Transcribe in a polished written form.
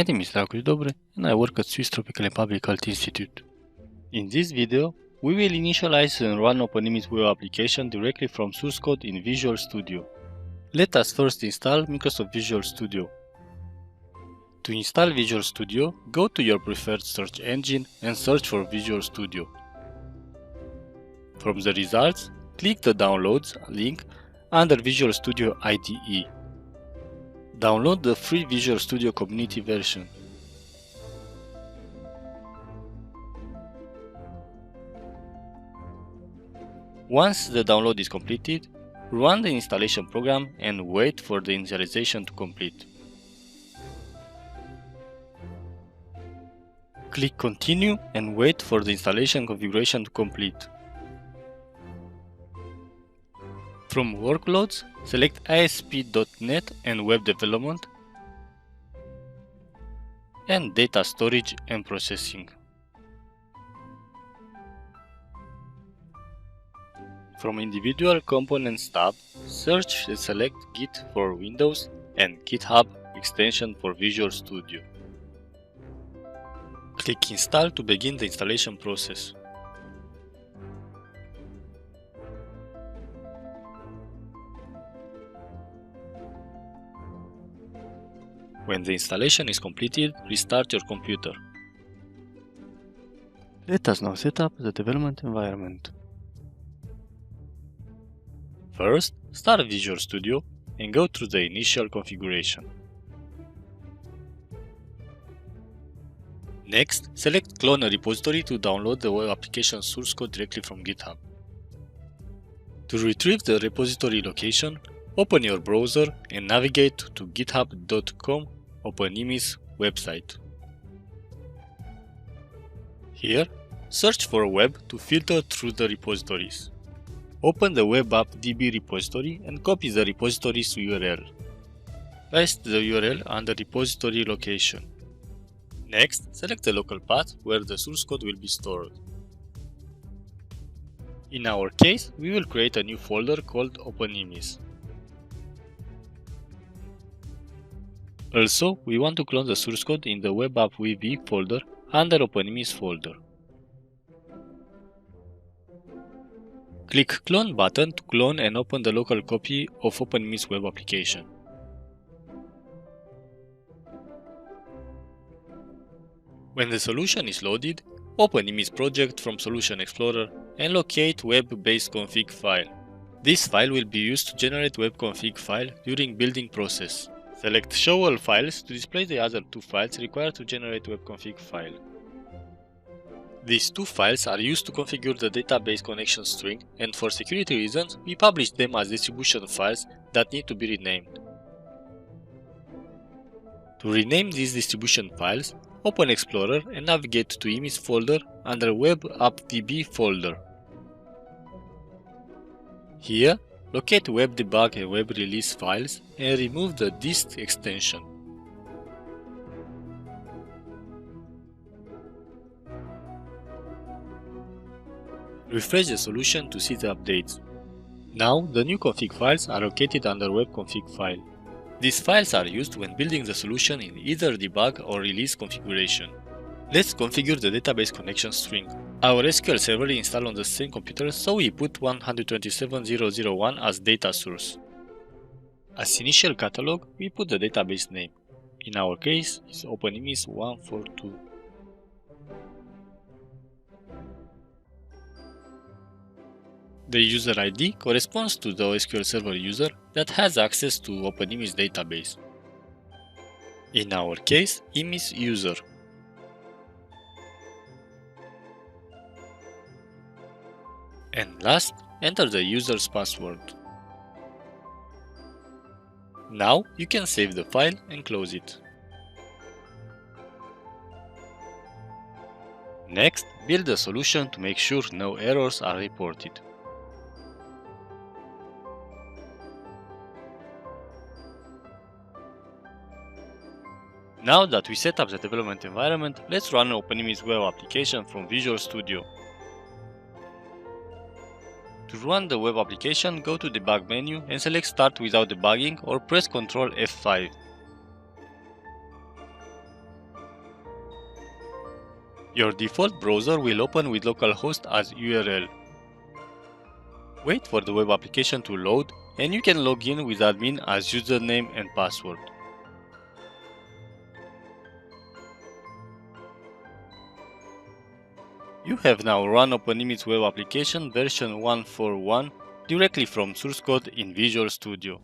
My name is Dragoș Dobre and I work at Swiss Tropical and Public Health Institute. In this video, we will initialize and run OpenIMIS web application directly from source code in Visual Studio. Let us first install Microsoft Visual Studio. To install Visual Studio, go to your preferred search engine and search for Visual Studio. From the results, click the Downloads link under Visual Studio IDE. Download the free Visual Studio Community version. Once the download is completed, run the installation program and wait for the initialization to complete. Click Continue and wait for the installation configuration to complete. From Workloads, select ASP.NET and Web Development, and Data Storage and Processing. From Individual Components tab, search and select Git for Windows and GitHub extension for Visual Studio. Click Install to begin the installation process. When the installation is completed, restart your computer. Let us now set up the development environment. First, start Visual Studio and go through the initial configuration. Next, select Clone a repository to download the web application source code directly from GitHub. To retrieve the repository location, open your browser and navigate to github.com OpenIMIS website. Here, search for web to filter through the repositories. Open the web app DB repository and copy the repository's URL. Paste the URL under repository location. Next, select the local path where the source code will be stored. In our case, we will create a new folder called OpenIMIS. Also, we want to clone the source code in the web app VB folder under OpenIMIS folder. Click Clone button to clone and open the local copy of OpenIMIS web application. When the solution is loaded, open IMIS project from Solution Explorer and locate web-based config file. This file will be used to generate web config file during building process. Select Show All Files to display the other two files required to generate web config file. These two files are used to configure the database connection string, and for security reasons, we publish them as distribution files that need to be renamed. To rename these distribution files, open Explorer and navigate to IMIS folder under Web App DB folder. Here, locate Web Debug and Web Release files and remove the dist extension. Refresh the solution to see the updates. Now, the new config files are located under Web Config file. These files are used when building the solution in either debug or release configuration. Let's configure the database connection string. Our SQL server is installed on the same computer, so we put 127.0.0.1 as data source. As initial catalog, we put the database name. In our case, it's OpenIMIS 142. The user ID corresponds to the SQL Server user that has access to OpenIMIS database. In our case, IMIS user. And last, enter the user's password. Now you can save the file and close it. Next, build the solution to make sure no errors are reported. Now that we set up the development environment, let's run an OpenIMIS web application from Visual Studio. To run the web application, go to the Debug menu and select Start without debugging or press Ctrl F5. Your default browser will open with localhost as URL. Wait for the web application to load and you can log in with admin as username and password. You have now run OpenImage web application version 1.4.1 directly from source code in Visual Studio.